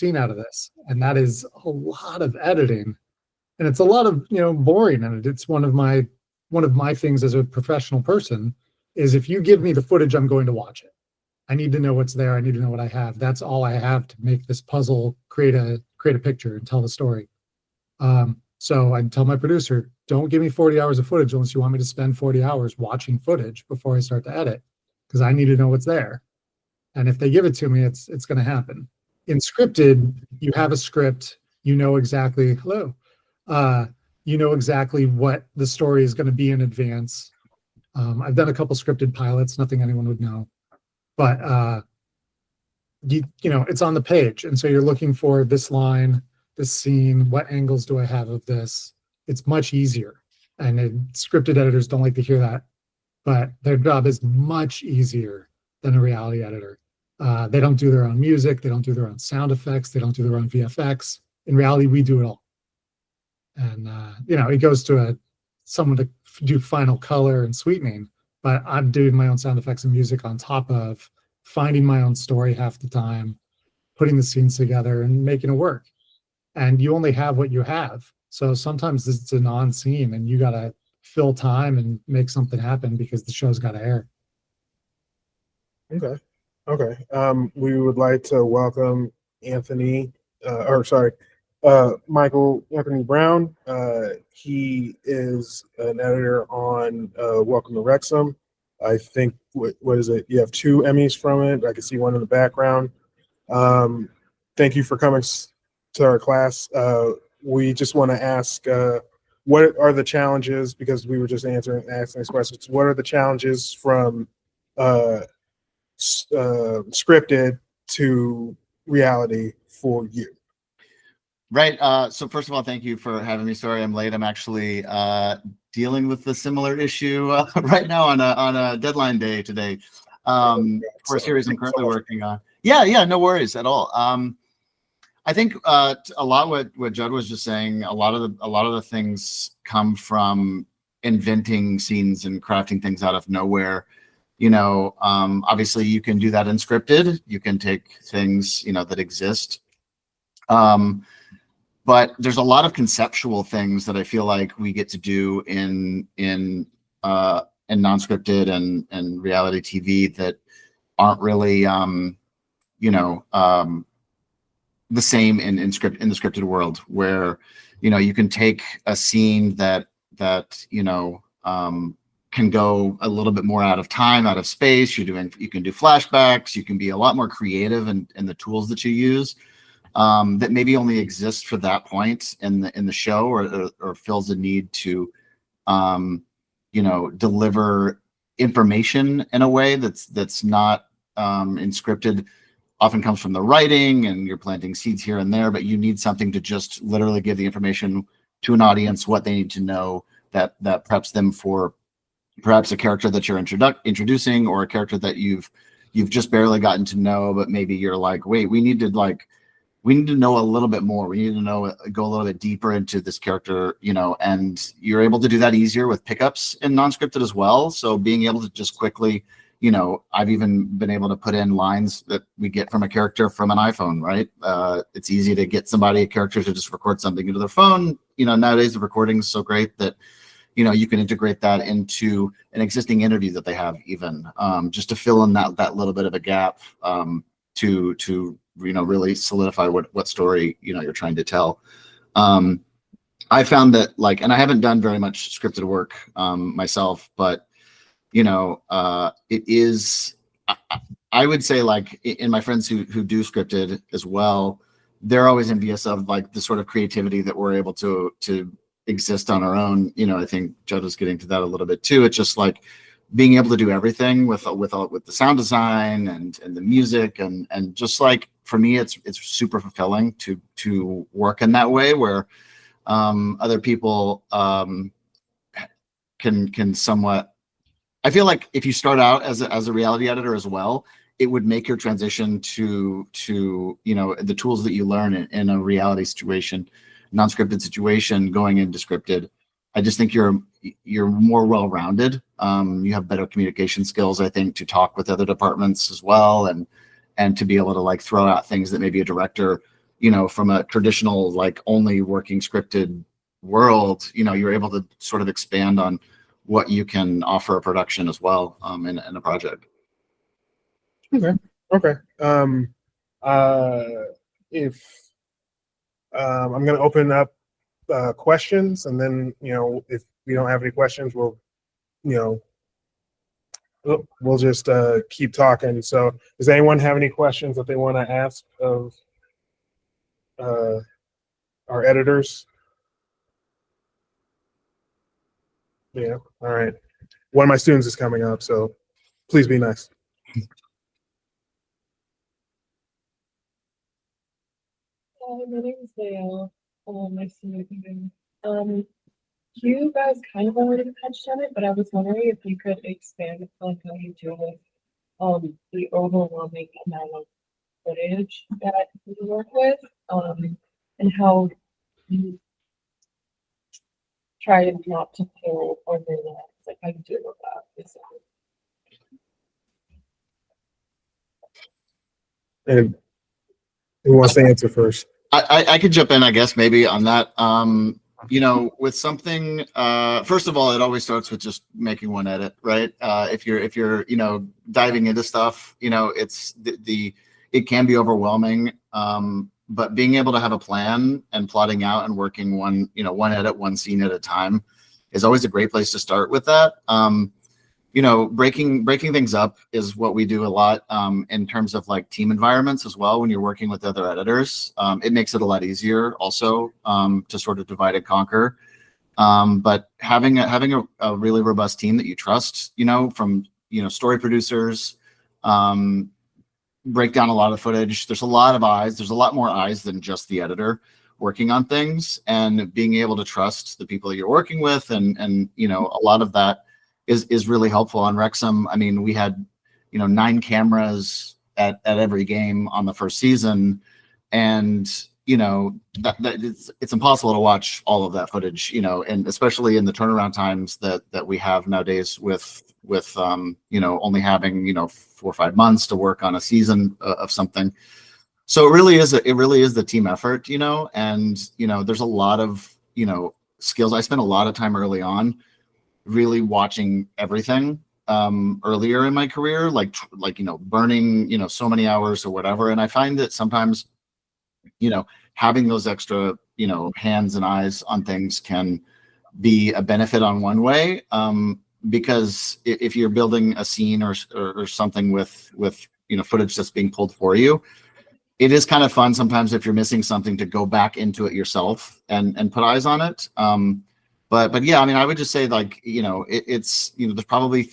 scene out of this. And that is a lot of editing. And it's a lot of, boring. And it's one of my things as a professional person is if you give me the footage, I'm going to watch it. I need to know what's there. I need to know what I have. That's all I have to make this puzzle, create a picture and tell the story. So I tell my producer, don't give me 40 hours of footage unless you want me to spend 40 hours watching footage before I start to edit, because I need to know what's there. And if they give it to me, it's going to happen. In scripted, you have a script, you know exactly, you know exactly what the story is going to be in advance. I've done a couple scripted pilots, nothing anyone would know, but it's on the page. And so you're looking for this line, this scene, what angles do I have of this? It's much easier. And scripted editors don't like to hear that, but their job is much easier than a reality editor. They don't do their own music. They don't do their own sound effects. They don't do their own VFX. In reality, we do it all. And, it goes to someone to do final color and sweetening, but I'm doing my own sound effects and music on top of finding my own story half the time, putting the scenes together and making it work. And you only have what you have. So sometimes it's a non-scene and you got to fill time and make something happen because the show's got to air. Okay. We would like to welcome Michael Anthony Brown. He is an editor on Welcome to Wrexham. I think, what is it? You have 2 Emmys from it. I can see one in the background. Thank you for coming to our class. We just want to ask, what are the challenges, because we were just asking these questions, what are the challenges from scripted to reality for you? Right. So first of all, thank you for having me. Sorry I'm late. I'm actually dealing with a similar issue right now on a deadline day today for a series I'm currently working on. Yeah, no worries at all. I think a lot what Judd was just saying, a lot of the things come from inventing scenes and crafting things out of nowhere. Obviously you can do that in scripted. You can take things, that exist. But there's a lot of conceptual things that I feel like we get to do in non-scripted and reality TV that aren't really, the same in the scripted world, where, you can take a scene that can go a little bit more out of time, out of space. You can do flashbacks. You can be a lot more creative in the tools that you use. That maybe only exists for that point in the show, or fills a need to, deliver information in a way that's not in scripted. Often comes from the writing, and you're planting seeds here and there, but you need something to just literally give the information to an audience, what they need to know, that preps them for perhaps a character that you're introducing, or a character that you've just barely gotten to know, but maybe you're like, wait, we need to know a little bit more. We need to go a little bit deeper into this character, and you're able to do that easier with pickups in non-scripted as well. So being able to just quickly, I've even been able to put in lines that we get from a character from an iPhone, right? It's easy to get a character to just record something into their phone. Nowadays the recording is so great that, you can integrate that into an existing interview that they have, even just to fill in that little bit of a gap, to really solidify what story you're trying to tell. I found that, and I haven't done very much scripted work myself, but it is, I would say, in my friends who do scripted as well, they're always envious of the sort of creativity that we're able to exist on our own. I think Judd was getting to that a little bit too. It's just being able to do everything with the sound design and the music, and just for me, it's super fulfilling to work in that way, where other people can somewhat. I feel like if you start out as a reality editor as well, it would make your transition to the tools that you learn in a reality situation, non-scripted situation, going into scripted. I just think you're more well-rounded. You have better communication skills, I think, to talk with other departments as well, and to be able to throw out things that maybe a director from a traditional like only working scripted world, you're able to sort of expand on what you can offer a production as well in a project. Okay. If I'm going to open up questions, and then if we don't have any questions, we'll just keep talking. So, does anyone have any questions that they want to ask of our editors? Yeah. All right. One of my students is coming up, so please be nice. My name is Dale. Nice to meet you. You guys kind of already touched on it, but I was wondering if you could expand on how you deal with the overwhelming amount of footage that you work with, and how you try not to feel organized, like how you deal with that, basically. And who wants to answer first? I could jump in, I guess, maybe on that. With something, first of all, it always starts with just making one edit, right? If you're diving into stuff, it can be overwhelming. But being able to have a plan and plotting out and working one edit, one scene at a time is always a great place to start with that. Breaking things up is what we do a lot in terms of like team environments as well. When you're working with other editors, it makes it a lot easier also to sort of divide and conquer. But having a really robust team that you trust, from story producers, break down a lot of footage. There's a lot of eyes. There's a lot more eyes than just the editor working on things, and being able to trust the people that you're working with, and a lot of that is really helpful on Wrexham. I mean, we had 9 cameras at every game on the first season, and that it's impossible to watch all of that footage, and especially in the turnaround times that we have nowadays with only having 4 or 5 months to work on a season of something. So it really is the team effort, and there's a lot of skills. I spent a lot of time early on really watching everything earlier in my career, like burning so many hours or whatever. And I find that sometimes having those extra hands and eyes on things can be a benefit on one way, because if you're building a scene or something with footage that's being pulled for you, it is kind of fun sometimes if you're missing something to go back into it yourself and put eyes on it. But yeah, I mean, I would just say like, it's, there's probably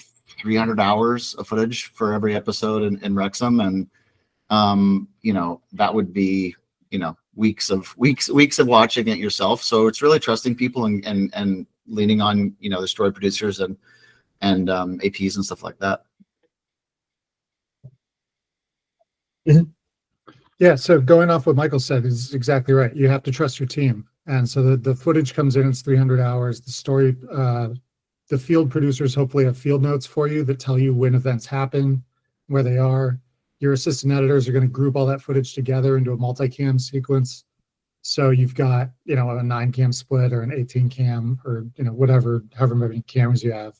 300 hours of footage for every episode in Wrexham. And, that would be, weeks of watching it yourself. So it's really trusting people and leaning on, the story producers and APs and stuff like that. Mm-hmm. Yeah. So going off what Michael said is exactly right. You have to trust your team. And so the footage comes in, it's 300 hours. The story, the field producers hopefully have field notes for you that tell you when events happen, where they are. Your assistant editors are going to group all that footage together into a multicam sequence. So you've got, a 9-cam split or an 18-cam or, however many cameras you have.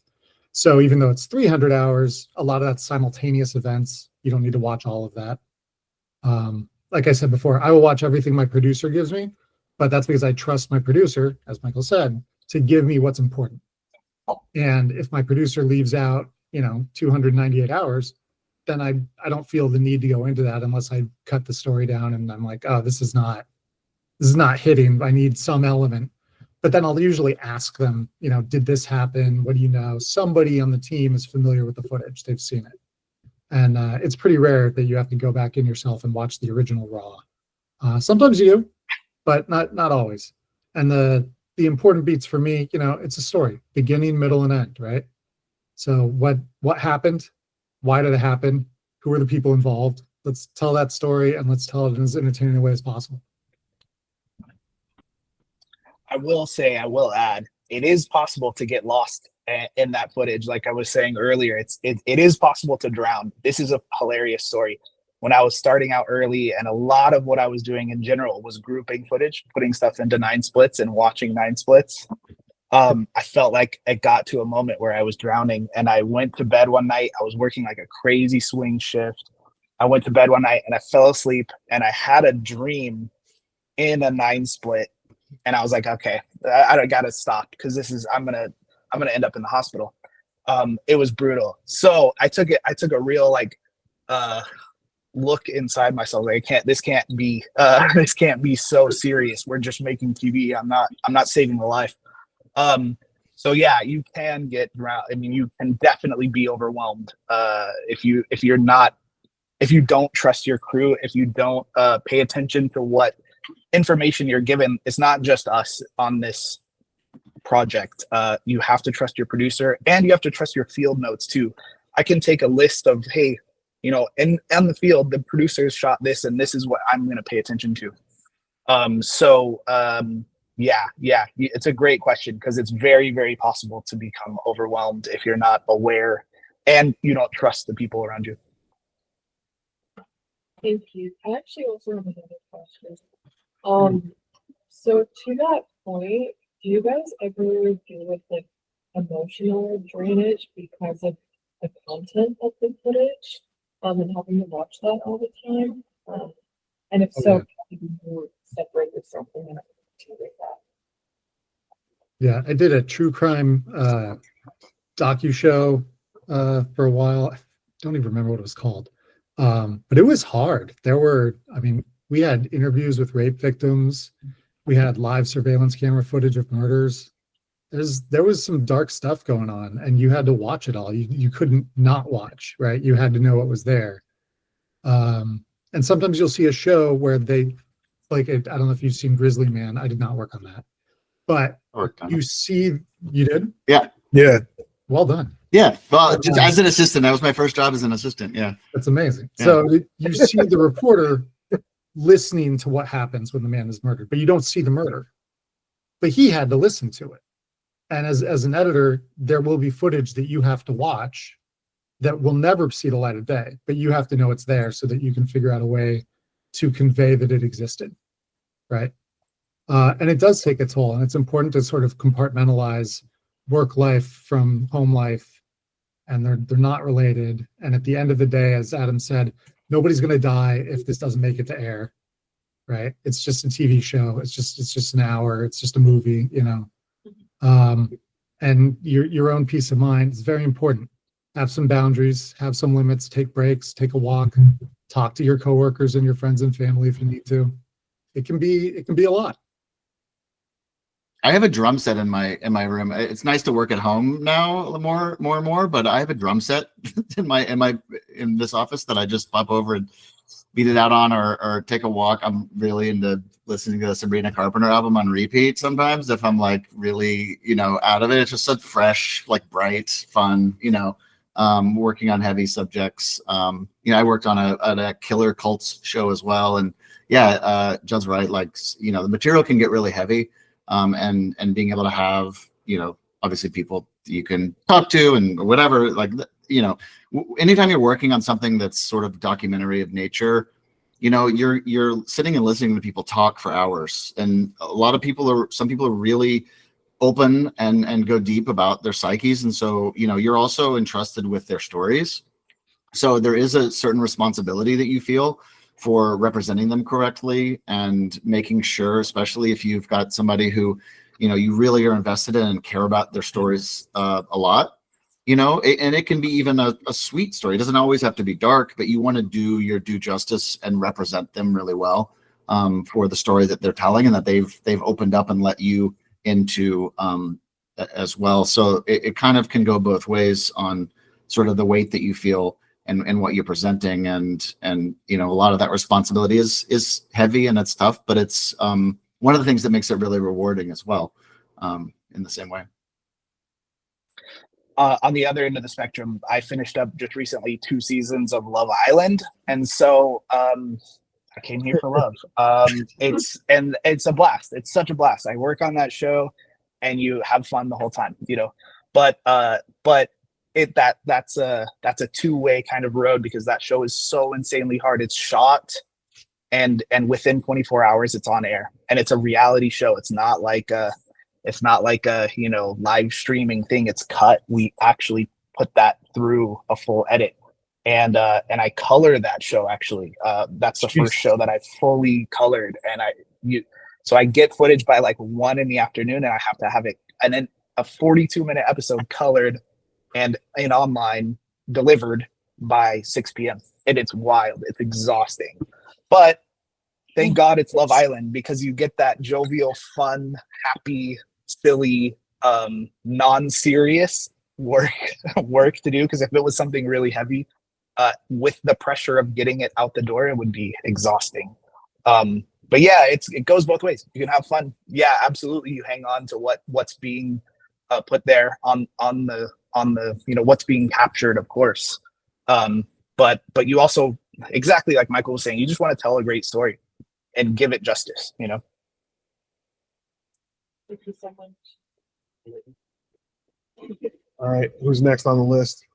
So even though it's 300 hours, a lot of that's simultaneous events. You don't need to watch all of that. Like I said before, I will watch everything my producer gives me, but that's because I trust my producer, as Michael said, to give me what's important. And if my producer leaves out, 298 hours, then I don't feel the need to go into that unless I cut the story down and I'm like, oh, this is not hitting. I need some element. But then I'll usually ask them, did this happen? What do you know? Somebody on the team is familiar with the footage. They've seen it. And it's pretty rare that you have to go back in yourself and watch the original raw. Sometimes you do, but not always. And the important beats for me, it's a story, beginning, middle, and end, right? So what happened? Why did it happen? Who are the people involved? Let's tell that story, and let's tell it in as entertaining a way as possible. I will add, it is possible to get lost in that footage. Like I was saying earlier, it is possible to drown. This is a hilarious story. when I was starting out early, and a lot of what I was doing in general was grouping footage, putting stuff into 9 splits and watching 9 splits. I felt like it got to a moment where I was drowning, and I went to bed one night. I was working like a crazy swing shift. I went to bed one night and I fell asleep, and I had a dream in a 9 split, and I was like, okay, I gotta stop, because I'm gonna end up in the hospital. It was brutal. So I took a real like look inside myself. Like, this can't be so serious. We're just making TV. I'm not saving a life. So yeah, you can get drowned. I mean, you can definitely be overwhelmed if you don't trust your crew, if you don't pay attention to what information you're given. It's not just us on this project. You have to trust your producer, and you have to trust your field notes too. I can take a list of, hey, in on the field, the producers shot this, and this is what I'm going to pay attention to. Yeah, it's a great question, because it's very, very possible to become overwhelmed if you're not aware and you don't trust the people around you. Thank you. I actually also have another question. So to that point, do you guys ever deal with like emotional drainage because of the content of the footage, and having to watch that all the time? And if so, yeah. how do you separate yourself from that? Yeah, I did a true crime docu show for a while. I don't even remember what it was called, but it was hard. We had interviews with rape victims. We had live surveillance camera footage of murders. There was some dark stuff going on, and you had to watch it all. You couldn't not watch, right? You had to know what was there. And sometimes you'll see a show where they, like, I don't know if you've seen Grizzly Man. I did not work on that. But you did? Yeah. Yeah. Well done. Yeah. Well, just as an assistant, that was my first job as an assistant. Yeah. That's amazing. Yeah. So you see the reporter listening to what happens when the man is murdered, but you don't see the murder. But he had to listen to it. And as an editor, there will be footage that you have to watch that will never see the light of day, but you have to know it's there so that you can figure out a way to convey that it existed, right? And it does take a toll, and it's important to sort of compartmentalize work life from home life, and they're not related. And at the end of the day, as Adam said, nobody's going to die if this doesn't make it to air, right? It's just a TV show. It's just an hour. It's just a movie, and your own peace of mind is very important. Have some boundaries, have some limits, take breaks, take a walk, talk to your coworkers and your friends and family if you need to. It can be a lot. I have a drum set in my room. It's nice to work at home now more and more, but I have a drum set in this office that I just pop over and beat it out on or take a walk. I'm really into listening to the Sabrina Carpenter album on repeat sometimes if I'm like really, out of it. It's just such fresh, like bright, fun, working on heavy subjects. I worked on a killer cults show as well. And Judd's right. Like, the material can get really heavy. And being able to have, obviously people you can talk to and whatever, like, anytime you're working on something that's sort of documentary of nature, you're sitting and listening to people talk for hours. And some people are really open and go deep about their psyches. And so, you're also entrusted with their stories. So there is a certain responsibility that you feel for representing them correctly and making sure, especially if you've got somebody who, you really are invested in and care about their stories a lot, and it can be even a sweet story. It doesn't always have to be dark, but you want to do your due justice and represent them really well for the story that they're telling and that they've opened up and let you into as well. So it kind of can go both ways on sort of the weight that you feel and what you're presenting, and a lot of that responsibility is heavy and it's tough, but it's one of the things that makes it really rewarding as well, in the same way. On the other end of the spectrum, I finished up just recently 2 seasons of Love Island, and so I came here for love. It's a blast. It's such a blast. I work on that show, and you have fun the whole time, but that's a two-way kind of road, because that show is so insanely hard. It's shot and within 24 hours it's on air, and it's a reality show. It's not like a live streaming thing. It's cut. We actually put that through a full edit, and I color that show actually. That's the first show that I fully colored, and so I get footage by like 1 p.m, and I have to have it, and then a 42-minute episode colored and in online delivered by 6 p.m. And it's wild. It's exhausting. But thank God it's Love Island, because you get that jovial, fun, happy, silly, non-serious work to do. Because if it was something really heavy, with the pressure of getting it out the door, it would be exhausting. But yeah, it goes both ways. You can have fun. Yeah, absolutely. You hang on to what's being put there on the what's being captured, of course. But you also, exactly like Michael was saying, you just want to tell a great story and give it justice. Thank you so much. All right, who's next on the list?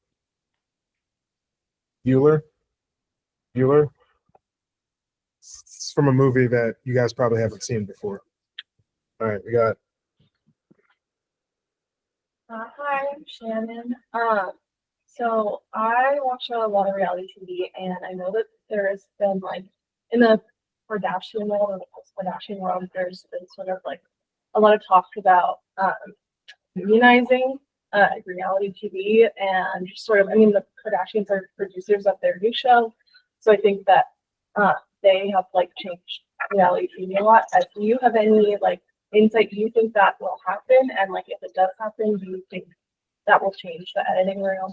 Bueller. It's from a movie that you guys probably haven't seen before. All right, we got. Hi, I'm Shannon. So I watch a lot of reality TV, and I know that there has been, like, in the Kardashian world or the post-Kardashian world, there's been sort of like a lot of talk about unionizing reality TV, and just sort of, I mean, the Kardashians are producers of their new show, so I think that they have like changed reality TV a lot. Do you have any like insight? Do you think that will happen? And like, if it does happen, do you think that will change the editing realm?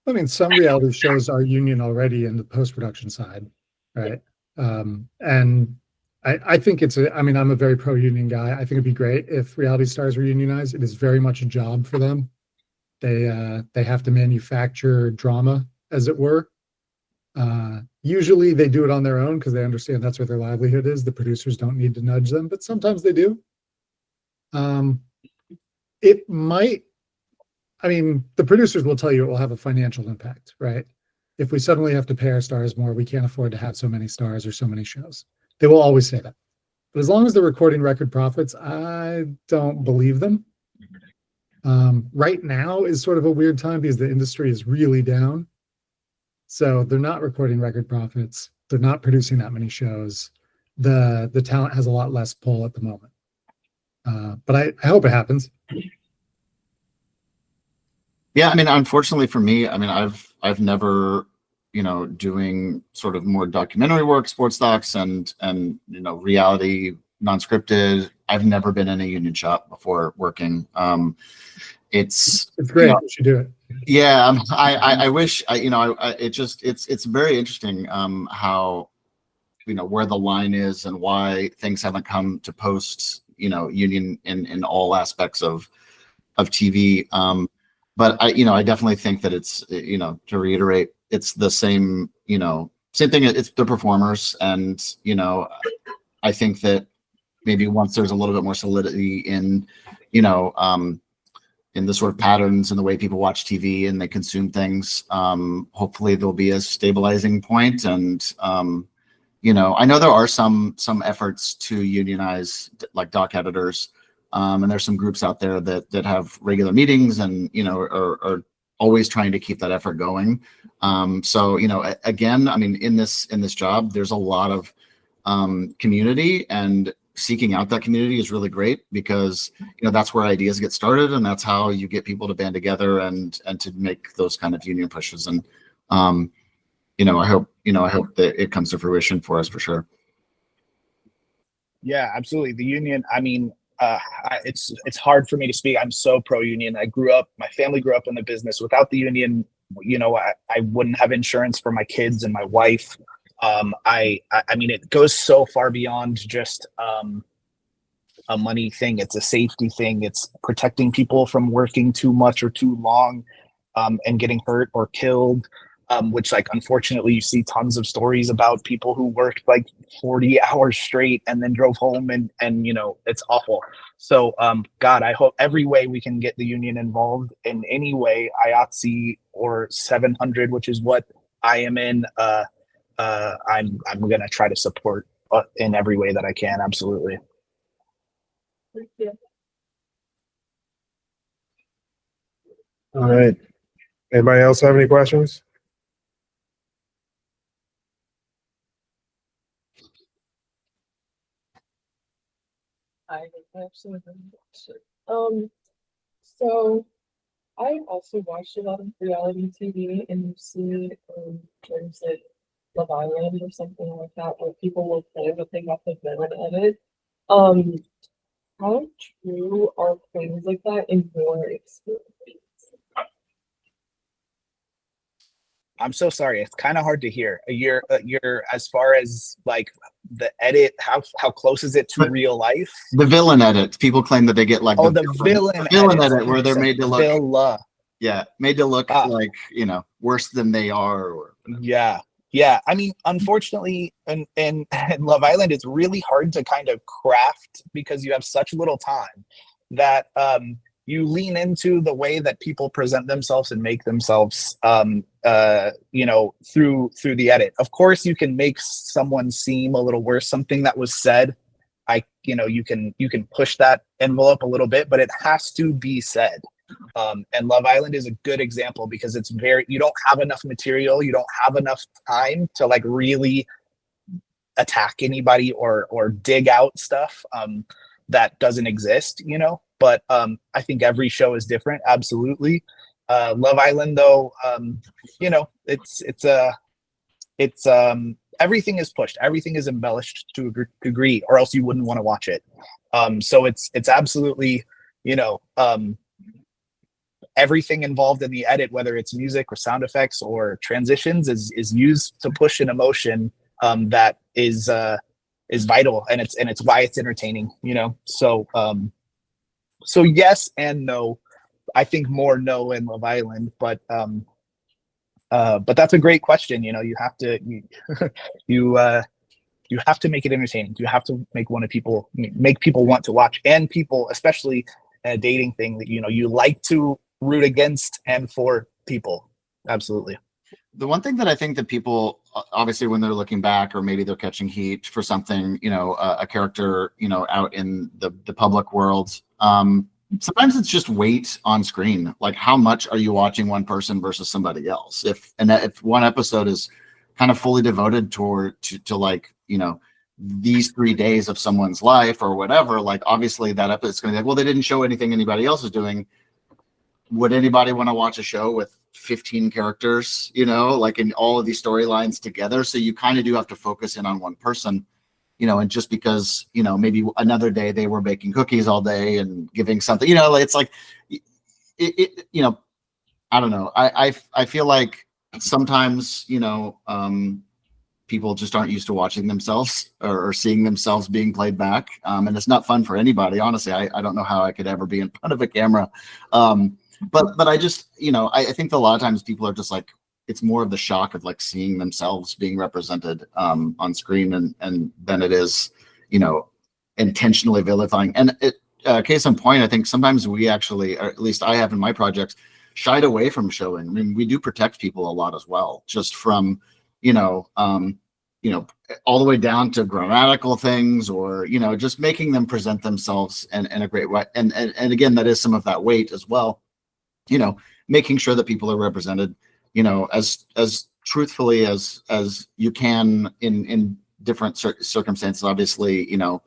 I mean, some reality shows are union already in the post-production side, right? And I think I'm a very pro-union guy. I think it'd be great if reality stars were unionized. It is very much a job for them. They have to manufacture drama, as it were. Usually they do it on their own because they understand that's where their livelihood is. The producers don't need to nudge them, but sometimes they do. It might, the producers will tell you it will have a financial impact, right? If we suddenly have to pay our stars more, we can't afford to have so many stars or so many shows. They will always say that. But as long as they're recording record profits, I don't believe them. Right now is sort of a weird time because the industry is really down. So they're not recording record profits. They're not producing that many shows. The talent has a lot less pull at the moment. But I hope it happens. Yeah, unfortunately for me, I've never, doing sort of more documentary work, sports docs, and reality, non-scripted. I've never been in a union shop before working. It's great. You should do it. Yeah, I wish. It's very interesting how where the line is and why things haven't come to post union in all aspects of TV. But I definitely think that it's to reiterate, it's the same same thing. It's the performers, and I think that maybe once there's a little bit more solidity in in the sort of patterns and the way people watch TV and they consume things, hopefully there'll be a stabilizing point. And I know there are some efforts to unionize like doc editors, and there's some groups out there that have regular meetings and are always trying to keep that effort going. So again, in this job, there's a lot of community, and seeking out that community is really great because that's where ideas get started, and that's how you get people to band together and to make those kind of union pushes. And I hope that it comes to fruition for us for sure. Yeah, absolutely. The union, it's hard for me to speak. I'm so pro union. My family grew up in the business. Without the union, I wouldn't have insurance for my kids and my wife. It goes so far beyond just a money thing. It's a safety thing. It's protecting people from working too much or too long and getting hurt or killed. which like unfortunately you see tons of stories about people who worked like 40 hours straight and then drove home, and you know, it's awful. So God, I hope every way we can get the union involved in any way, IATSE or 700, which is what I am in. I'm gonna try to support in every way that I can. Absolutely. Thank you. All right. Anybody else have any questions? I actually have a question. So I also watched a lot of reality TV, and you see, there's like Love Island or something like that, where people will play what they got the villain edit. Um, how true are things like that in your experience? I'm so sorry. It's kind of hard to hear. You're as far as like the edit, how close is it to But real life? The villain edit. People claim that they get like Oh, the villain edits, edit where they're made to look, Villa. yeah, made to look Ah. like, you know, worse than they are. Or Yeah. Yeah. I mean, unfortunately, in Love Island, it's really hard to kind of craft because you have such little time that you lean into the way that people present themselves and make themselves you know, through the edit. Of course, you can make someone seem a little worse, something that was said. You know, you can push that envelope a little bit, but it has to be said. And Love Island is a good example because it's you don't have enough material, you don't have enough time to like really attack anybody or dig out stuff that doesn't exist, you know. But I think every show is different, absolutely. Love Island, though, you know, it's everything is pushed, everything is embellished to a degree, or else you wouldn't want to watch it. So it's absolutely, you know, everything involved in the edit, whether it's music or sound effects or transitions, is used to push an emotion that is vital, and it's why it's entertaining, you know. So yes and no. I think more no in Love Island, but that's a great question. You know, you have to you have to make it entertaining. You have to make people want to watch, and people, especially in a dating thing, that, you know, you like to root against and for people. Absolutely. the one thing that I think that people, obviously when they're looking back, or maybe they're catching heat for something, you know, a character, you know, out in the public world, sometimes it's just weight on screen. Like, how much are you watching one person versus somebody else? If one episode is kind of fully devoted to like, you know, these 3 days of someone's life or whatever, like obviously that episode is going to be like, well, they didn't show anything anybody else is doing. Would anybody want to watch a show with 15 characters, you know, like in all of these storylines together? So you kind of do have to focus in on one person, you know, and just because, you know, maybe another day they were baking cookies all day and giving something, you know, it's like, you know, I don't know. I feel like sometimes, you know, people just aren't used to watching themselves or seeing themselves being played back. And it's not fun for anybody. Honestly, I don't know how I could ever be in front of a camera. But I just, you know, I think that a lot of times people are just like, it's more of the shock of like seeing themselves being represented on screen and than it is, you know, intentionally vilifying. And case in point, I think sometimes we actually, or at least I have in my projects, shied away from showing. I mean, we do protect people a lot as well, just from, you know, all the way down to grammatical things, or, you know, just making them present themselves in a great way. And again, that is some of that weight as well, you know, making sure that people are represented, you know, as truthfully as you can in different circumstances. Obviously, you know,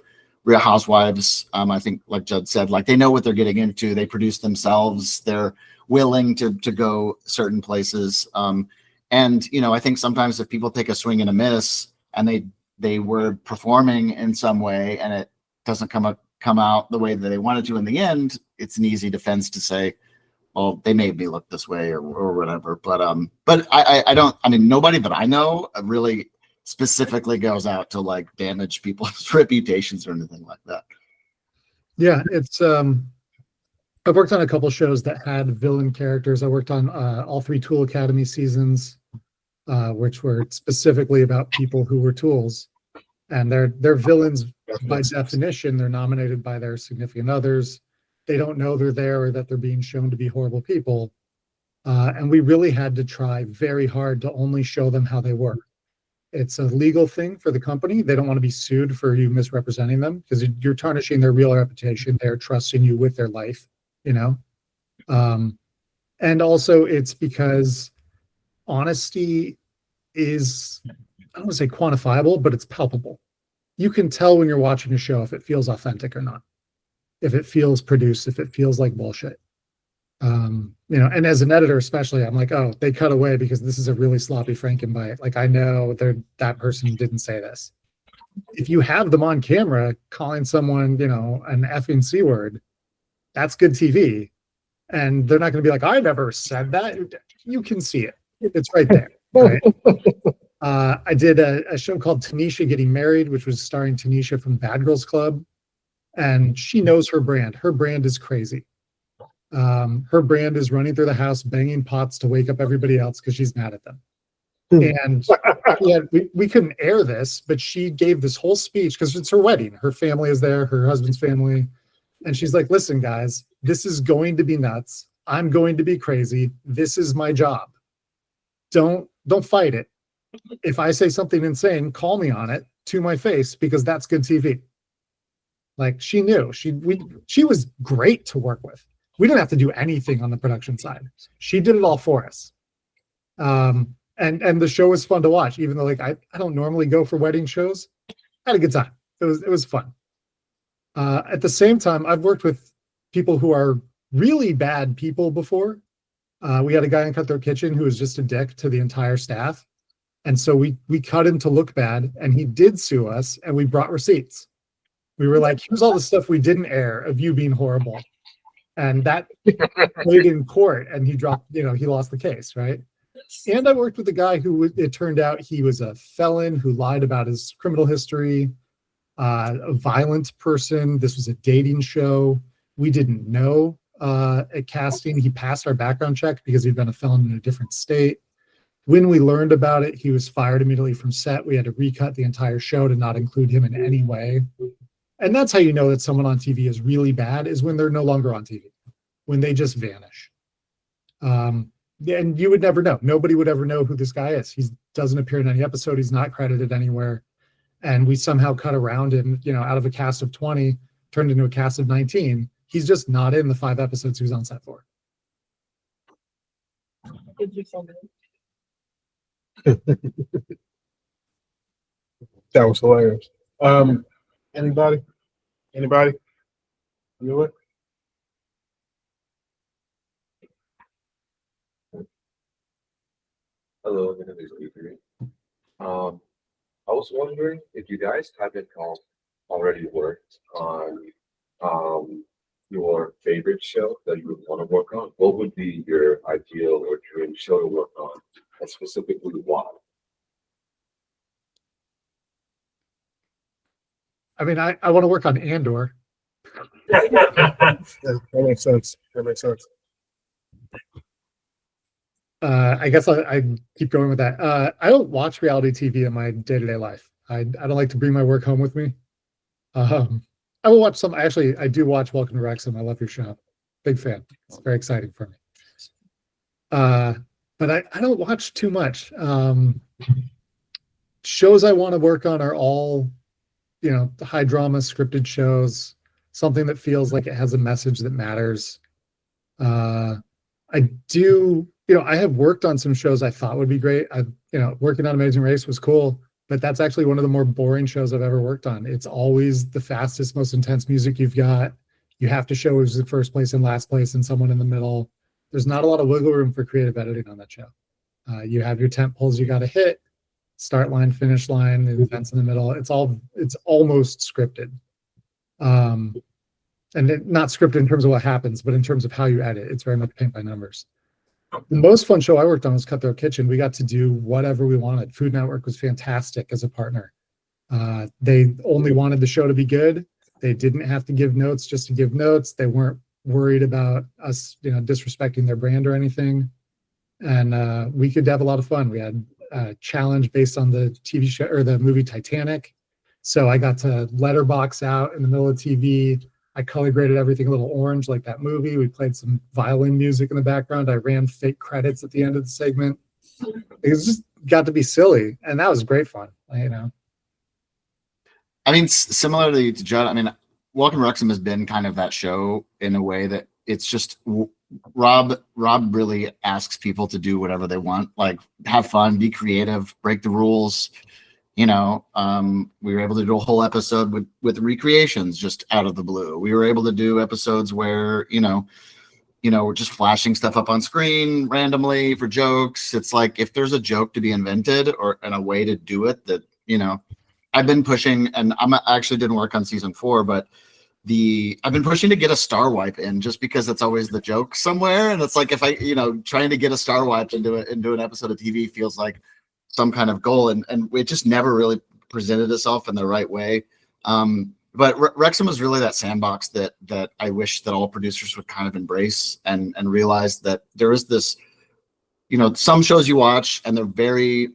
Real Housewives, I think, like Judd said, like they know what they're getting into. They produce themselves. They're willing to go certain places. And, you know, I think sometimes if people take a swing and a miss and they were performing in some way and it doesn't come out the way that they wanted to in the end, it's an easy defense to say, well, they made me look this way or whatever. But I don't, I mean, nobody that I know really specifically goes out to like damage people's reputations or anything like that. Yeah, it's I've worked on a couple shows that had villain characters. I worked on all 3 Tool Academy seasons. which were specifically about people who were tools, and they're villains by definition. They're nominated by their significant others. They don't know they're there or that they're being shown to be horrible people. And we really had to try very hard to only show them how they were. It's a legal thing for the company. They don't want to be sued for you misrepresenting them because you're tarnishing their real reputation. They're trusting you with their life, you know? And also it's because honesty is, I don't want to say quantifiable, but it's palpable. You can tell when you're watching a show if it feels authentic or not, if it feels produced, if it feels like bullshit. You know, and as an editor, especially, I'm like, oh, they cut away because this is a really sloppy Frankenbite. Like, I know that person didn't say this. If you have them on camera calling someone, you know, an effing C word, that's good TV. And they're not going to be like, I never said that. You can see it. It's right there. Right? I did a show called Tanisha Getting Married, which was starring Tanisha from Bad Girls Club. And she knows her brand. Her brand is crazy. Her brand is running through the house, banging pots to wake up everybody else because she's mad at them. And we couldn't air this, but she gave this whole speech because it's her wedding. Her family is there, her husband's family. And she's like, listen, guys, this is going to be nuts. I'm going to be crazy. This is my job. Don't fight it. If I say something insane, call me on it to my face because that's good TV. Like, she knew. She was great to work with. We didn't have to do anything on the production side. She did it all for us. And the show was fun to watch, even though, like, I don't normally go for wedding shows. I had a good time. It was fun. At the same time, I've worked with people who are really bad people before. We had a guy in Cutthroat Kitchen who was just a dick to the entire staff. And so we cut him to look bad, and he did sue us, and we brought receipts. We were like, here's all the stuff we didn't air of you being horrible. And that played in court, and he dropped, you know, he lost the case, right? And I worked with a guy who, it turned out he was a felon who lied about his criminal history, a violent person. This was a dating show. We didn't know at casting. He passed our background check because he'd been a felon in a different state. When we learned about it, he was fired immediately from set. We had to recut the entire show to not include him in any way. And that's how you know that someone on TV is really bad, is when they're no longer on TV, when they just vanish. And you would never know. Nobody would ever know who this guy is. He doesn't appear in any episode. He's not credited anywhere. And we somehow cut around him, you know, out of a cast of 20, turned into a cast of 19. He's just not in the 5 episodes he was on set for. Did you so good? That was hilarious. Anybody? You know it? Hello, my name is Ethan. I was wondering if you guys haven't already worked on your favorite show that you would want to work on. What would be your ideal or dream show to work on, and specifically why? I mean, I want to work on Andor. Yeah, that makes sense. I guess I keep going with that. I don't watch reality TV in my day-to-day life. I don't like to bring my work home with me. I will watch some. Actually, I do watch Welcome to Wrexham. I love your show. Big fan. It's very exciting for me. But I don't watch too much. Shows I want to work on are all, you know, high drama scripted shows, something that feels like it has a message that matters. I do, you know, I have worked on some shows I thought would be great. Working on Amazing Race was cool, but that's actually one of the more boring shows I've ever worked on. It's always the fastest, most intense music you've got. You have to show who's in first place and last place and someone in the middle. There's not a lot of wiggle room for creative editing on that show. You have your tent poles you got to hit, start line, finish line, the events in the middle. It's almost scripted. Not scripted in terms of what happens, but in terms of how you edit. It's very much paint by numbers. The most fun show I worked on was Cutthroat Kitchen. We got to do whatever we wanted. Food Network was fantastic as a partner. They only wanted the show to be good. They didn't have to give notes just to give notes. They weren't worried about us, disrespecting their brand or anything. And we could have a lot of fun. We had challenge based on the TV show or the movie Titanic. So I got to letterbox out in the middle of TV. I color graded everything a little orange like that movie. We played some violin music in the background. I ran fake credits at the end of the segment. It just got to be silly, and that was great fun. You know. I mean, similarly to Judd, I mean, Welcome to Wrexham has been kind of that show in a way that it's just Rob really asks people to do whatever they want, like have fun, be creative, break the rules. You know, we were able to do a whole episode with recreations just out of the blue. We were able to do episodes where, we're just flashing stuff up on screen randomly for jokes. It's like, if there's a joke to be invented and a way to do it that, I've been pushing, and I actually didn't work on season 4, but I've been pushing to get a star wipe in just because it's always the joke somewhere. And it's like, if I, trying to get a star wipe into an episode of TV feels like some kind of goal. And it just never really presented itself in the right way. But Wrexham was really that sandbox that I wish that all producers would kind of embrace and realize that there is this, some shows you watch and they're very,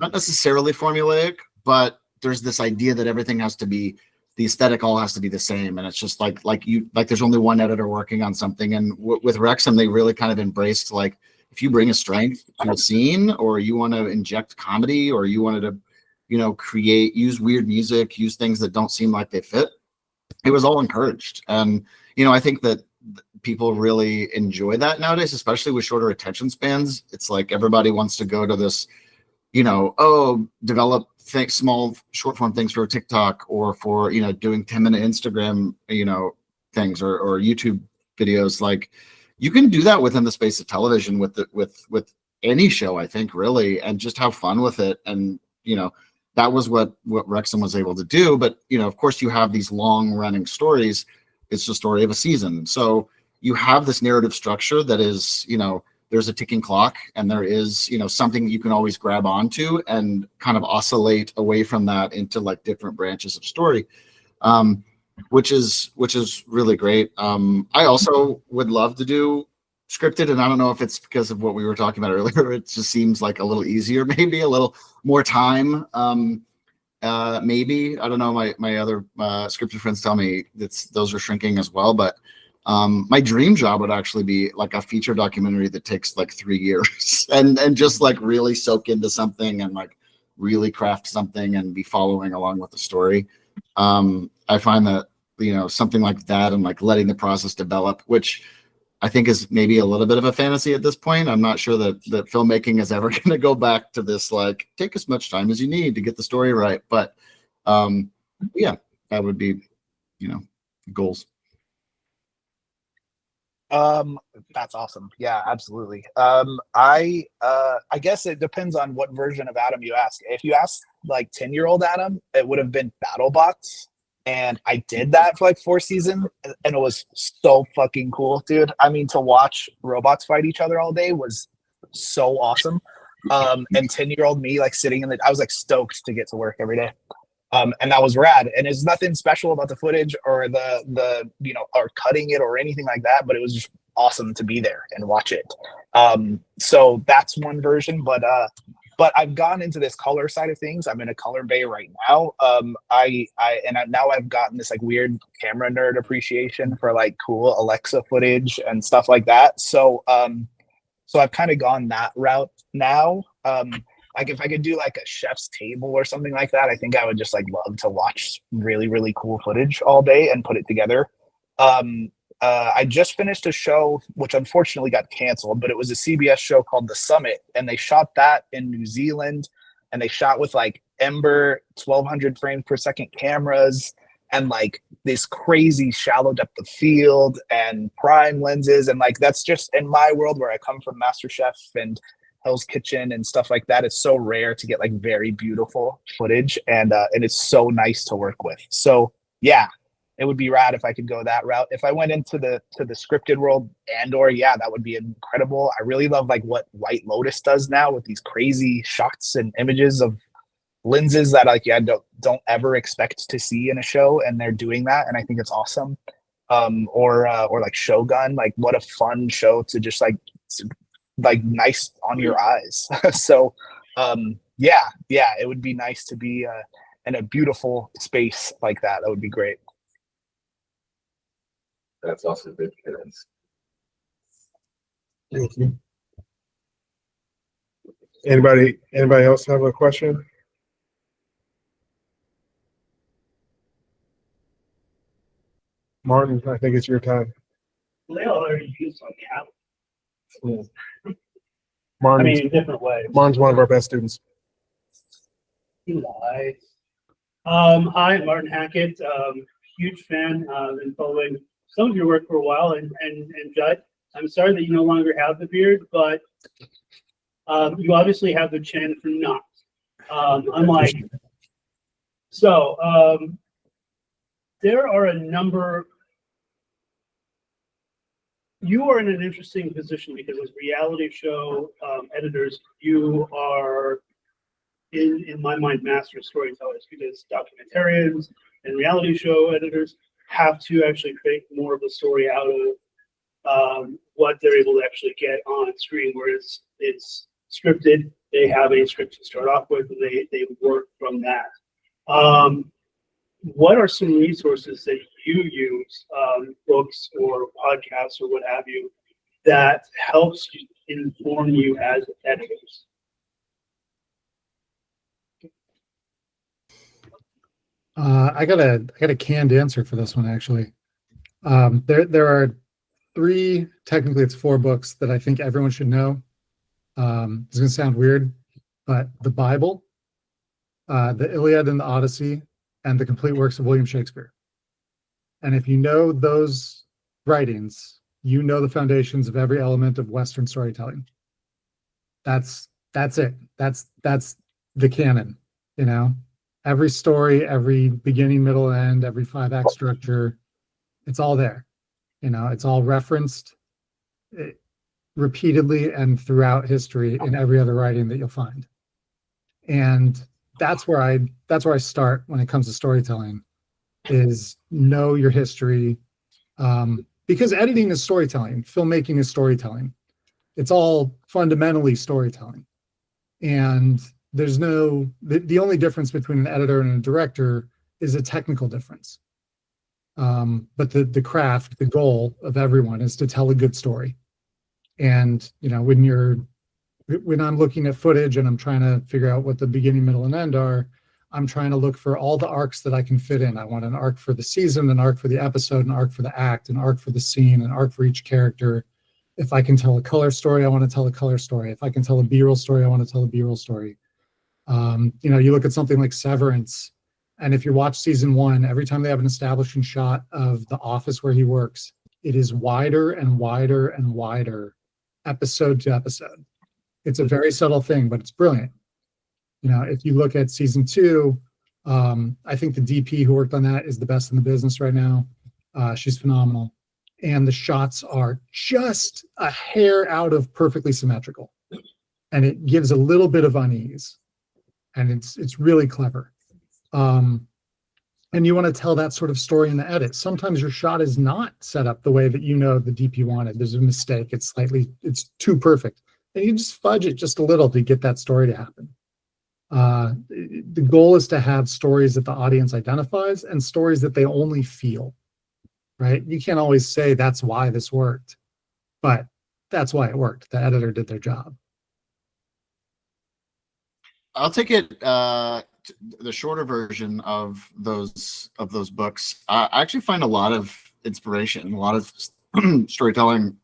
not necessarily formulaic, but there's this idea that everything has to be, the aesthetic all has to be the same. And it's just like there's only one editor working on something. And with Wrexham, they really kind of embraced, like, if you bring a strength to a scene, or you want to inject comedy, or you wanted to, use weird music, use things that don't seem like they fit, it was all encouraged. And, I think that people really enjoy that nowadays, especially with shorter attention spans. It's like everybody wants to go to this, develop small short form things for TikTok, or for, doing 10-minute Instagram, things, or YouTube videos. Like, you can do that within the space of television with any show, I think, really, and just have fun with it. And, that was what Wrexham was able to do. But, of course, you have these long running stories. It's the story of a season. So you have this narrative structure that is, there's a ticking clock, and there is, something you can always grab onto and kind of oscillate away from that into like different branches of story, which is really great. I also would love to do scripted, and I don't know if it's because of what we were talking about earlier. It just seems like a little easier, maybe a little more time. Maybe, I don't know. My other scripted friends tell me those are shrinking as well, but my dream job would actually be like a feature documentary that takes like 3 years and just like really soak into something and like really craft something and be following along with the story. I find that, something like that, and like letting the process develop, which I think is maybe a little bit of a fantasy at this point. I'm not sure that filmmaking is ever going to go back to this, like, take as much time as you need to get the story right. But yeah, that would be, goals. That's awesome. Yeah, absolutely. I guess it depends on what version of Adam you ask. If you ask like 10-year-old Adam, it would have been BattleBots. And I did that for like 4 seasons, and it was so fucking cool, dude. I mean, to watch robots fight each other all day was so awesome. And 10-year-old me, like sitting I was like stoked to get to work every day. And that was rad. And there's nothing special about the footage or the or cutting it or anything like that, but it was just awesome to be there and watch it. So that's one version, but I've gone into this color side of things. I'm in a color bay right now. Now I've gotten this like weird camera nerd appreciation for like cool Alexa footage and stuff like that. So I've kind of gone that route now. Like if I could do like a chef's table or something like that, I think I would just like love to watch really, really cool footage all day and put it together. I just finished a show, which unfortunately got canceled, but it was a CBS show called The Summit, and they shot that in New Zealand, and they shot with like Ember 1200 frames per second cameras and like this crazy shallow depth of field and prime lenses. And like, that's just in my world where I come from, MasterChef and Hell's Kitchen and stuff like that. It's so rare to get like very beautiful footage, and it's so nice to work with. So yeah, it would be rad if I could go that route. If I went into the scripted world, yeah, that would be incredible. I really love like what White Lotus does now with these crazy shots and images of lenses that like don't ever expect to see in a show, and they're doing that, and I think it's awesome. Or like Shogun, like what a fun show to just like nice on your eyes. So Yeah, it would be nice to be in a beautiful space like that. That would be great. That's also good kids. Thank you. Anybody else have a question? Martin, I think it's your time. They all already use on Cap. I Martin's, mean, in different ways. Martin's one of our best students. He lies. Hi, Martin Hackett. Huge fan. Been following some of your work for a while, and Judd, I'm sorry that you no longer have the beard, but you obviously have the chin for not. Unlike so, there are a number. You are in an interesting position because as reality show editors, you are, in my mind, master storytellers, because documentarians and reality show editors have to actually create more of a story out of what they're able to actually get on screen, whereas it's scripted. They have a script to start off with, and they work from that. What are some resources that you use, books or podcasts or what have you, that helps inform you as editors? I got a canned answer for this one, actually. There are three, technically it's four books that I think everyone should know. It's gonna sound weird, but the Bible, the Iliad and the Odyssey, and the complete works of William Shakespeare. And if you know those writings, you know the foundations of every element of Western storytelling. That's it. That's the canon, you know? Every story, every beginning, middle, end, every 5-act structure, it's all there. You know, it's all referenced repeatedly and throughout history in every other writing that you'll find. And that's where I start when it comes to storytelling, is know your history, because editing is storytelling, filmmaking is storytelling. It's all fundamentally storytelling. And there's the only difference between an editor and a director is a technical difference. But the craft, the goal of everyone is to tell a good story. And, you know, when I'm looking at footage and I'm trying to figure out what the beginning, middle, and end are, I'm trying to look for all the arcs that I can fit in. I want an arc for the season, an arc for the episode, an arc for the act, an arc for the scene, an arc for each character. If I can tell a color story, I want to tell a color story. If I can tell a B-roll story, I want to tell a B-roll story. You know, you look at something like Severance, and if you watch season 1, every time they have an establishing shot of the office where he works, it is wider and wider and wider, episode to episode. It's a very subtle thing, but it's brilliant. You know, if you look at season 2, I think the DP who worked on that is the best in the business right now. She's phenomenal. And the shots are just a hair out of perfectly symmetrical. And it gives a little bit of unease. And it's really clever. And you want to tell that sort of story in the edit. Sometimes your shot is not set up the way that you know the DP wanted. There's a mistake. It's too perfect. And you just fudge it just a little to get that story to happen. The goal is to have stories that the audience identifies and stories that they only feel, right? You can't always say that's why this worked, but that's why it worked. The editor did their job. I'll take it the shorter version of those books. I actually find a lot of inspiration, a lot of storytelling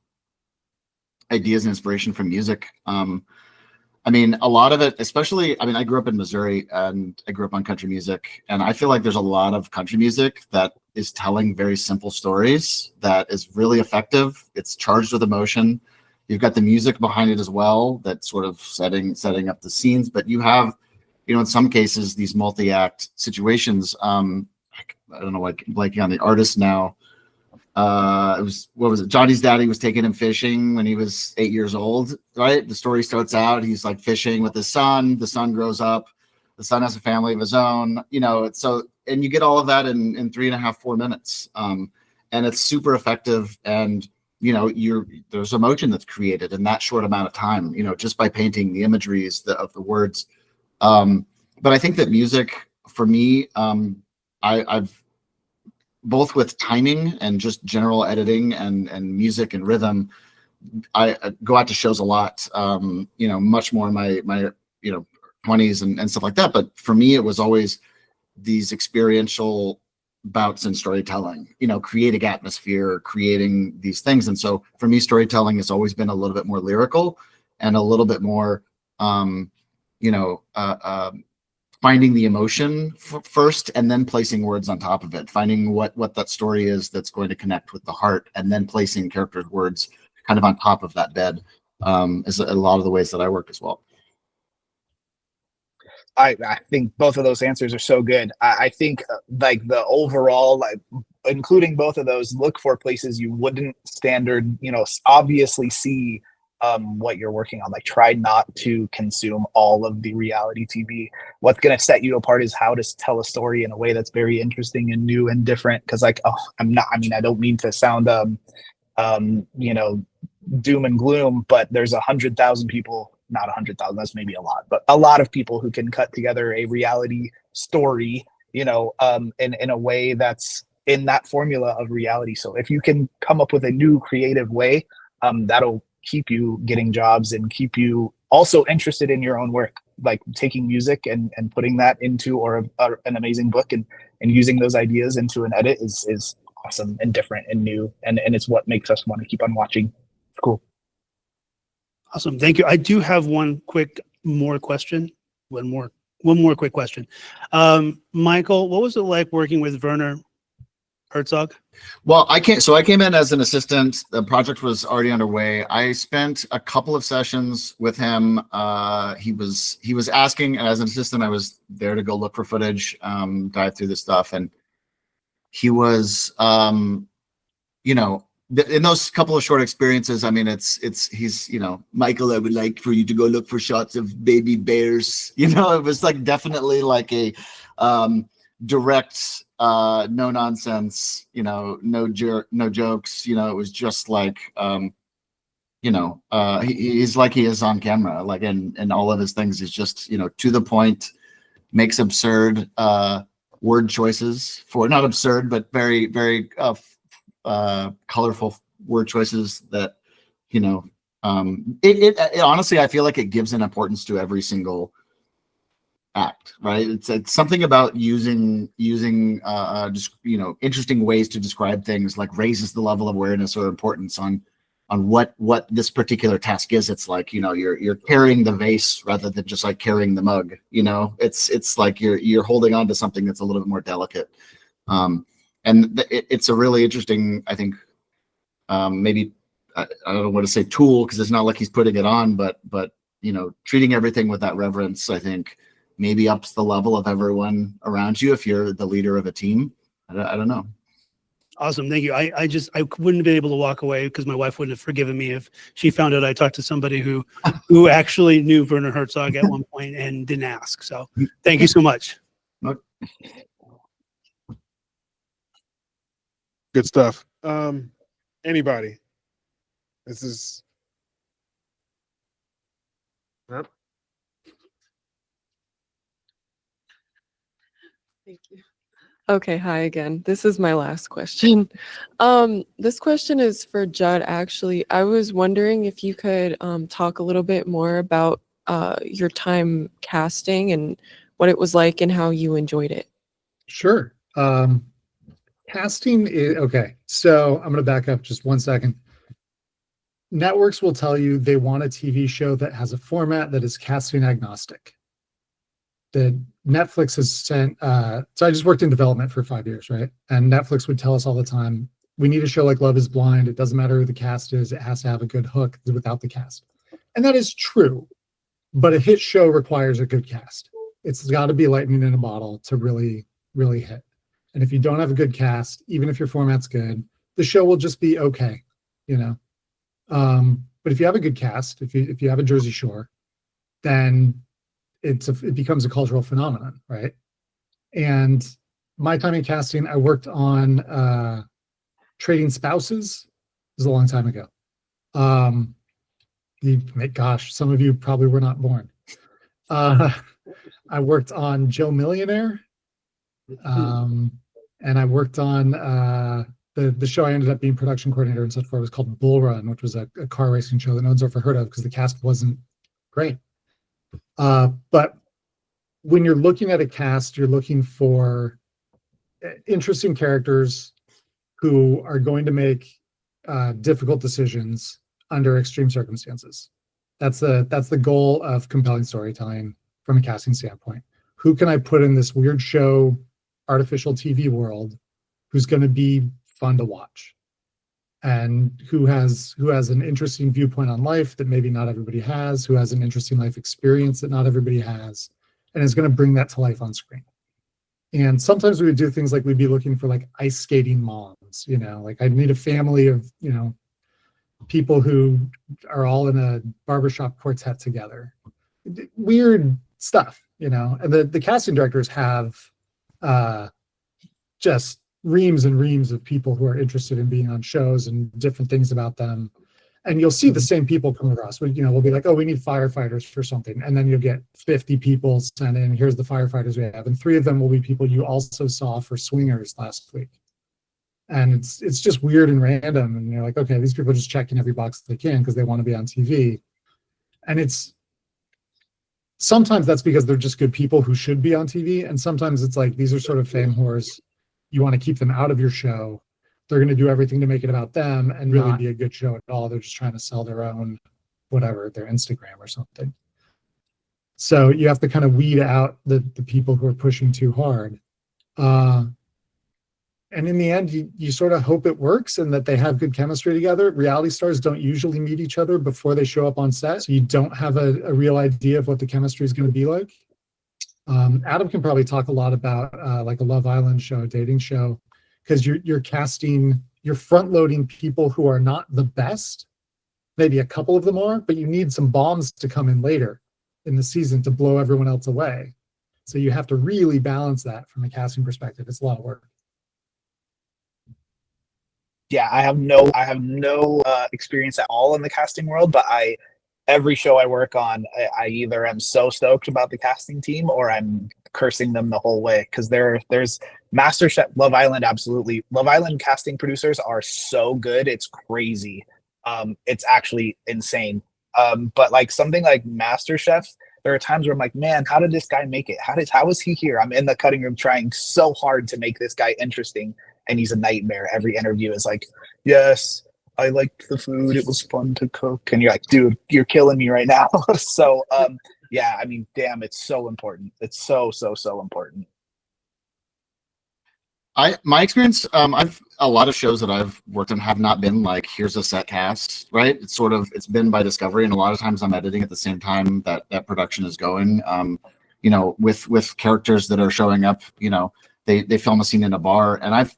ideas and inspiration from music. I mean, a lot of it, especially, I mean, I grew up in Missouri and I grew up on country music, and I feel like there's a lot of country music that is telling very simple stories that is really effective. It's charged with emotion. You've got the music behind it as well, that's sort of setting up the scenes, but you have, you know, in some cases, these multi-act situations. I don't know, like blanking on the artist now. It was, what was it? Johnny's daddy was taking him fishing when he was 8 years old, right? The story starts out, he's like fishing with his son. The son grows up. The son has a family of his own, you know, and you get all of that in 3.5, 4 minutes. And it's super effective. And there's emotion that's created in that short amount of time, just by painting the imageries of the words. But I think that music for me, I've both with timing and just general editing and music and rhythm, I go out to shows a lot, much more in my 20s and stuff like that. But for me, it was always these experiential bouts in storytelling, creating atmosphere, creating these things. And so for me, storytelling has always been a little bit more lyrical and a little bit more, finding the emotion first and then placing words on top of it, finding what that story is that's going to connect with the heart, and then placing characters' words kind of on top of that bed, is a lot of the ways that I work as well. I think both of those answers are so good. I think like the overall, like including both of those, look for places you wouldn't obviously see what you're working on. Like try not to consume all of the reality TV. What's going to set you apart is how to tell a story in a way that's very interesting and new and different. Cause like, I don't mean to sound, doom and gloom, but there's 100,000 people, not 100,000, that's maybe a lot, but a lot of people who can cut together a reality story, in a way that's in that formula of reality. So if you can come up with a new creative way, that'll keep you getting jobs and keep you also interested in your own work, like taking music and putting that into an amazing book and using those ideas into an edit is awesome and different and new. And it's what makes us want to keep on watching. It's cool. Awesome. Thank you. I do have one more question. One more quick question. Michael, what was it like working with Werner Herzog? Well, I came in as an assistant. The project was already underway. I spent a couple of sessions with him. He was asking, as an assistant, I was there to go look for footage, dive through the stuff, and he was, in those couple of short experiences, I mean, he's, Michael, I would like for you to go look for shots of baby bears. It was like definitely like a direct, no nonsense, no jokes. It was just like, he's like he is on camera, like in all of his things. He's just, to the point, makes absurd word choices not absurd, but very, very colorful word choices that, it honestly, I feel like it gives an importance to every single act, right? It's something about using just, interesting ways to describe things, like raises the level of awareness or importance on what this particular task is. It's like, you're carrying the vase rather than just like carrying the mug, it's like you're holding on to something that's a little bit more delicate. And it's a really interesting, I think, maybe, I don't want to say tool, because it's not like he's putting it on, but treating everything with that reverence, I think, maybe ups the level of everyone around you if you're the leader of a team. I don't know. Awesome. Thank you. I wouldn't have been able to walk away because my wife wouldn't have forgiven me if she found out I talked to somebody who actually knew Werner Herzog at one point and didn't ask. So thank you so much. Good stuff. Anybody? This is. Yep. Thank you. Okay, hi again. This is my last question. This question is for Judd, actually. I was wondering if you could talk a little bit more about your time casting and what it was like and how you enjoyed it. Sure. Casting is okay. So I'm going to back up just 1 second. Networks will tell you they want a TV show that has a format that is casting agnostic. That Netflix has sent. So I just worked in development for 5 years, right? And Netflix would tell us all the time, we need a show like Love is Blind. It doesn't matter who the cast is. It has to have a good hook without the cast. And that is true. But a hit show requires a good cast. It's got to be lightning in a bottle to really, really hit. And if you don't have a good cast, even if your format's good, the show will just be okay, But if you have a good cast, if you have a Jersey Shore, then it becomes a cultural phenomenon, right? And my time in casting, I worked on Trading Spouses, was a long time ago. Gosh, some of you probably were not born. I worked on Joe Millionaire, and I worked on the show I ended up being production coordinator and such for was called Bull Run, which was a car racing show that no one's ever heard of because the cast wasn't great. But when you're looking at a cast, you're looking for interesting characters who are going to make difficult decisions under extreme circumstances. That's the goal of compelling storytelling from a casting standpoint. Who can I put in this weird show, artificial TV world, who's going to be fun to watch, and who has an interesting viewpoint on life that maybe not everybody has, who has an interesting life experience that not everybody has, and is going to bring that to life on screen. And sometimes we would do things like we'd be looking for like ice skating moms, like I'd need a family of, people who are all in a barbershop quartet together. Weird stuff, and the casting directors have just reams and reams of people who are interested in being on shows and different things about them. And you'll see the same people come across. We'll be like, oh, we need firefighters for something. And then you'll get 50 people sent in. Here's the firefighters we have. And 3 of them will be people you also saw for Swingers last week. And it's just weird and random. And you're like, okay, these people are just checking every box they can because they want to be on TV. And sometimes that's because they're just good people who should be on TV. And sometimes it's like, these are sort of fame whores. You want to keep them out of your show. They're going to do everything to make it about them and really be a good show at all. They're just trying to sell their own, whatever, their Instagram or something. So you have to kind of weed out the people who are pushing too hard. And in the end, you sort of hope it works and that they have good chemistry together. Reality stars don't usually meet each other before they show up on set. So you don't have a real idea of what the chemistry is going to be like. Adam can probably talk a lot about like a Love Island show, a dating show, because you're front loading people who are not the best. Maybe a couple of them are, but you need some bombs to come in later in the season to blow everyone else away. So you have to really balance that from a casting perspective. It's a lot of work. Yeah, I have no experience at all in the casting world, but every show I work on, I either am so stoked about the casting team or I'm cursing them the whole way, because there's MasterChef, Love Island, absolutely. Love Island casting producers are so good, it's crazy. It's actually insane. But like something like MasterChef, there are times where I'm like, man, how did this guy make it? How was he here? I'm in the cutting room trying so hard to make this guy interesting, and he's a nightmare. Every interview is like, yes, I liked the food. It was fun to cook. And you're like, dude, you're killing me right now. So, yeah, I mean, damn, it's so important. It's so important. My experience, I've a lot of shows that I've worked on have not been like, here's a set cast, right? It's been by discovery, and a lot of times I'm editing at the same time that production is going. With characters that are showing up, they film a scene in a bar, and I've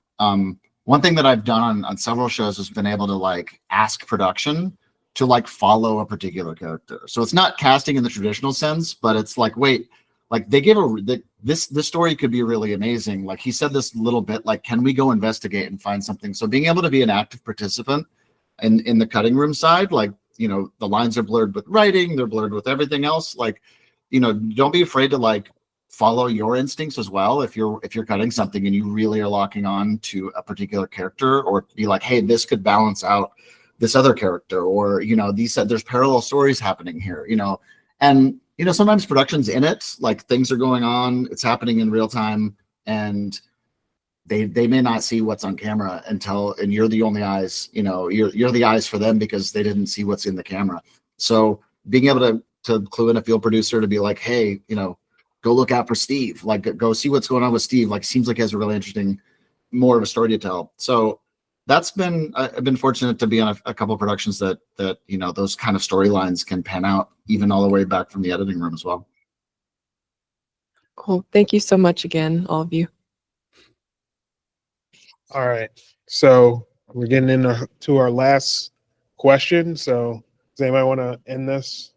one thing that I've done on several shows has been able to like ask production to like follow a particular character. So it's not casting in the traditional sense, but it's like, wait, like they give this story could be really amazing. Like he said this little bit, like, can we go investigate and find something? So being able to be an active participant in the cutting room side, like, the lines are blurred with writing, they're blurred with everything else. Like, don't be afraid to like follow your instincts as well. If you're cutting something and you really are locking on to a particular character, or be like, hey, this could balance out this other character, or there's parallel stories happening here, and sometimes production's in it, like things are going on, it's happening in real time, and they may not see what's on camera and you're the only eyes, you're the eyes for them because they didn't see what's in the camera. So being able to clue in a field producer to be like, hey, go look out for Steve, like go see what's going on with Steve, like seems like he has a really interesting, more of a story to tell. So I've been fortunate to be on a couple of productions that those kind of storylines can pan out even all the way back from the editing room as well. Cool. Thank you so much again, all of you. All right. So we're getting into our last question. So does anybody want to end this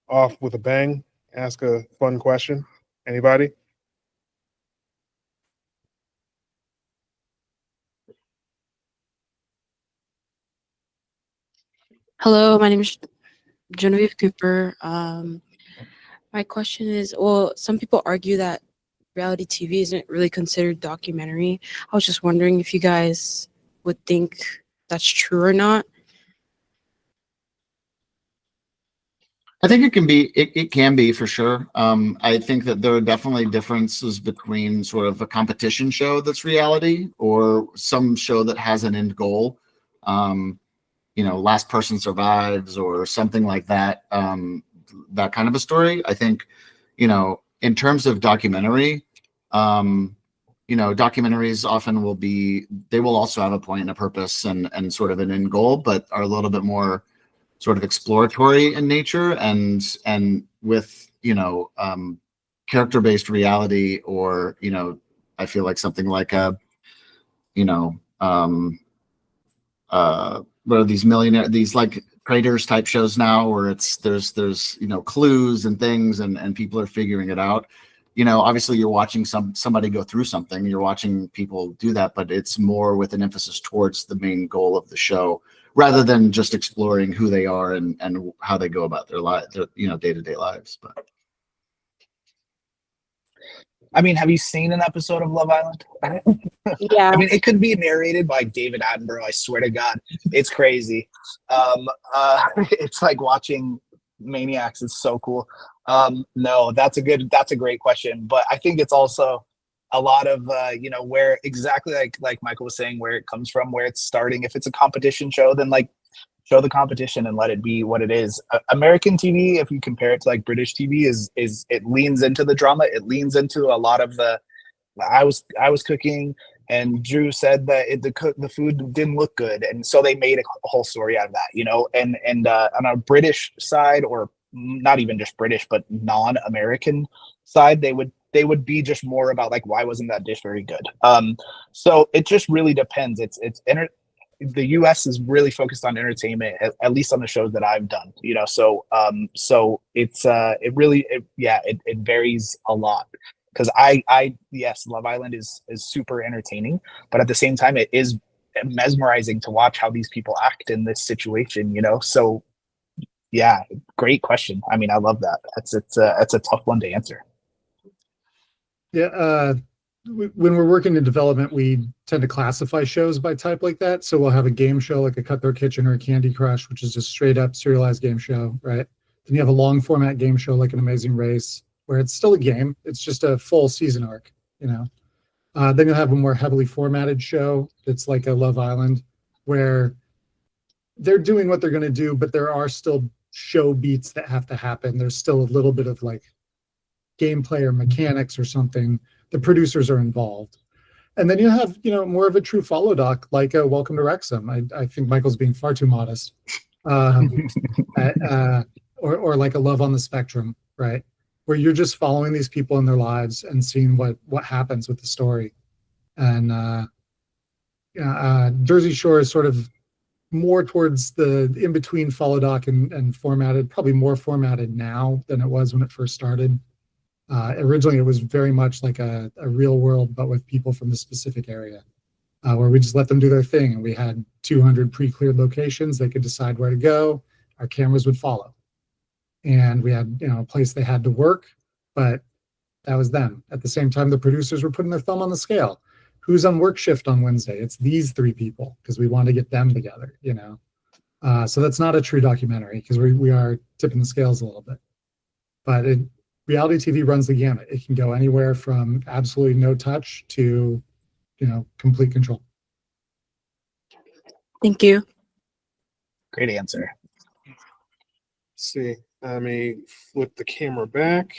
off with a bang? Ask a fun question? Anybody? Hello, my name is Genevieve Cooper. My question is, well, some people argue that reality TV isn't really considered documentary. I was just wondering if you guys would think that's true or not. I think it can be. It can be for sure. I think that there are definitely differences between sort of a competition show that's reality or some show that has an end goal. Last person survives or something like that. That kind of a story. I think, in terms of documentary, documentaries often they will also have a point and a purpose and sort of an end goal, but are a little bit more sort of exploratory in nature and with character-based reality, or I feel like something like a what are these like traders type shows now, where there's clues and things and people are figuring it out. Obviously you're watching somebody go through something, you're watching people do that, but it's more with an emphasis towards the main goal of the show rather than just exploring who they are and how they go about their lives, their day-to-day lives. But I mean, have you seen an episode of Love Island? Yeah. I mean, it could be narrated by David Attenborough. I swear to God, it's crazy. It's like watching Maniacs. It's so cool. No, that's a great question. But I think it's also a lot of where exactly like Michael was saying, where it comes from, where it's starting. If it's a competition show, then like show the competition and let it be what it is. American TV, if you compare it to like British TV, is it leans into the drama. It leans into a lot of the. I was cooking, and Drew said that the food didn't look good, and so they made a whole story out of that, And on a British side, or not even just British, but non-American side, they would be just more about like, why wasn't that dish very good? So it just really depends. The U.S. is really focused on entertainment, at least on the shows that I've done, So it's it varies a lot. Because yes, Love Island is super entertaining, but at the same time, it is mesmerizing to watch how these people act in this situation, So, yeah, great question. I mean, I love that. It's a tough one to answer. Yeah, when we're working in development, we tend to classify shows by type like that. So we'll have a game show like a Cutthroat Kitchen or a Candy Crush, which is just straight up serialized game show, right? Then you have a long format game show like an Amazing Race, where it's still a game. It's just a full season arc, Then you'll have a more heavily formatted show that's like a Love Island, where they're doing what they're going to do, but there are still show beats that have to happen. There's still a little bit of like gameplay or mechanics or something. The producers are involved. And then you have, more of a true follow doc, like a Welcome to Wrexham. I think Michael's being far too modest. Or like a Love on the Spectrum, right? Where you're just following these people in their lives and seeing what happens with the story. And Jersey Shore is sort of more towards the in-between follow doc and formatted, probably more formatted now than it was when it first started. Originally, it was very much like a real world, but with people from the specific area, where we just let them do their thing. And we had 200 pre-cleared locations. They could decide where to go. Our cameras would follow. And we had, a place they had to work, but that was them. At the same time, the producers were putting their thumb on the scale. Who's on work shift on Wednesday? It's these 3 people, because we want to get them together, So that's not a true documentary, because we are tipping the scales a little bit. But reality TV runs the gamut. It can go anywhere from absolutely no touch to, complete control. Thank you. Great answer. Let's see. Let me flip the camera back.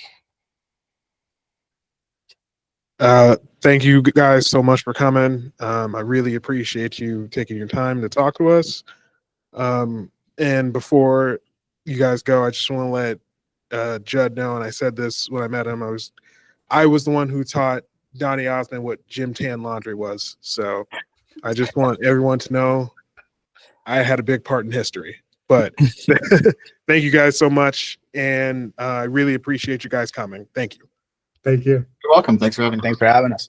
Thank you guys so much for coming. I really appreciate you taking your time to talk to us. And before you guys go, I just want to let Judd know, and I said this when I met him, I was the one who taught Donny Osmond what gym tan laundry was. So I just want everyone to know I had a big part in history. But thank you guys so much, and I really appreciate you guys coming. Thank you. Thank you. You're welcome. Thanks for having us. Thanks for having us.